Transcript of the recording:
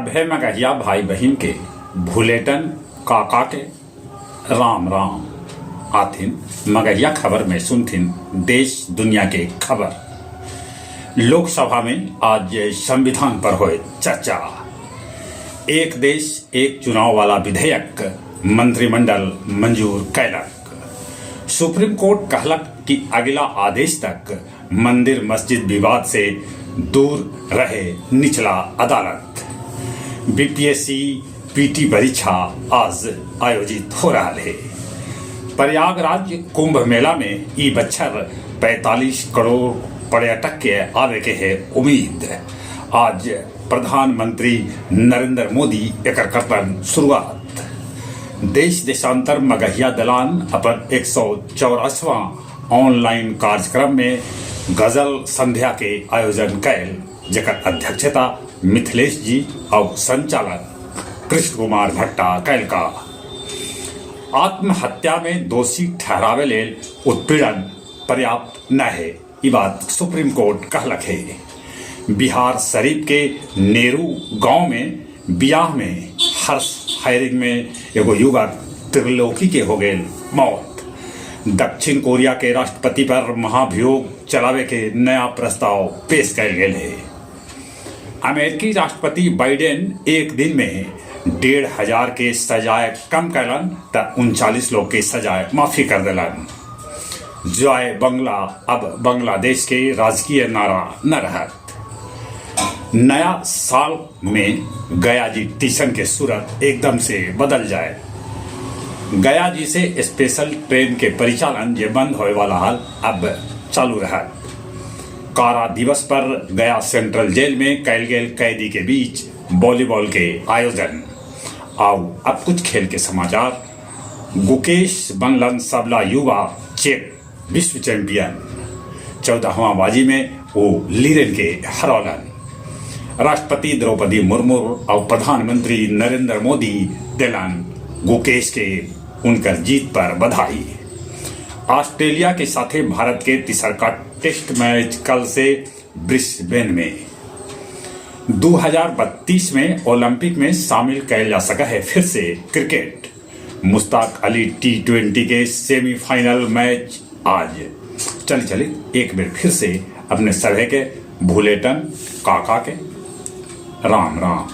सभे मगहिया भाई बहिन के भूलेटन काका के राम राम आथिन। मगहिया खबर में सुनथिन देश दुनिया के खबर। लोकसभा में आज संविधान पर हुए चर्चा। एक देश एक चुनाव वाला विधेयक मंत्रिमंडल मंजूर कैलक। सुप्रीम कोर्ट कहलक कि अगला आदेश तक मंदिर मस्जिद विवाद से दूर रहे निचला अदालत। बीपीएससी पीटी परीक्षा आज आयोजित हो रहा है। प्रयागराज कुंभ मेला में ई बच्चर 45 करोड़ पर्यटक के आवे के है उम्मीद। आज प्रधानमंत्री नरेंद्र मोदी एकर करतन शुरुआत। देश देशांतर मगहिया दलान अपन 184वां ऑनलाइन कार्यक्रम में गजल संध्या के आयोजन कैल, जेकर अध्यक्षता मिथिलेश जी और संचालन कृष्ण कुमार भट्टा कैल का। आत्महत्या में दोषी ठहरावे लेल उत्पीड़न पर्याप्त न है, ये बात सुप्रीम कोर्ट कहलक है। बिहार शरीफ के नेहरू गांव में बियाह में हर्ष हायरिंग में एगो युवक त्रिलोकी के हो गए मौत। दक्षिण कोरिया के राष्ट्रपति पर महाभियोग चलावे के नया प्रस्ताव पेश कैल गेल है। अमेरिकी राष्ट्रपति बाइडेन एक दिन में 1,500 के सजाए कम कैलन त 39 लोग के सजाए माफी कर दिलन। जय बंगला अब बांग्लादेश के राजकीय नारा न रहत। नया साल में गया जी स्टेशन के सूरत एकदम से बदल जाए। गया जी से स्पेशल ट्रेन के परिचालन जे बंद होए वाला हाल अब चालू रहत। कारा दिवस पर गया सेंट्रल जेल में कैल गेल कैदी के बीच वॉलीबॉल के आयोजन। आओ अब कुछ खेल के समाचार। गुकेश बनलन सबला युवा चेक विश्व चैंपियन। 14वां बाजी में वो लीरेन के हरौलन। राष्ट्रपति द्रौपदी मुर्मू और प्रधानमंत्री नरेंद्र मोदी दिलन गुकेश के उनकर जीत पर बधाई। ऑस्ट्रेलिया के साथ भारत के तीसरा टेस्ट मैच कल से ब्रिस्बेन में। 2032 में ओलंपिक में शामिल किया जा सका है फिर से क्रिकेट। मुश्ताक अली T20 के सेमीफाइनल मैच आज। चलिए एक बार फिर से अपने सभी के भूलेटन काका के राम राम।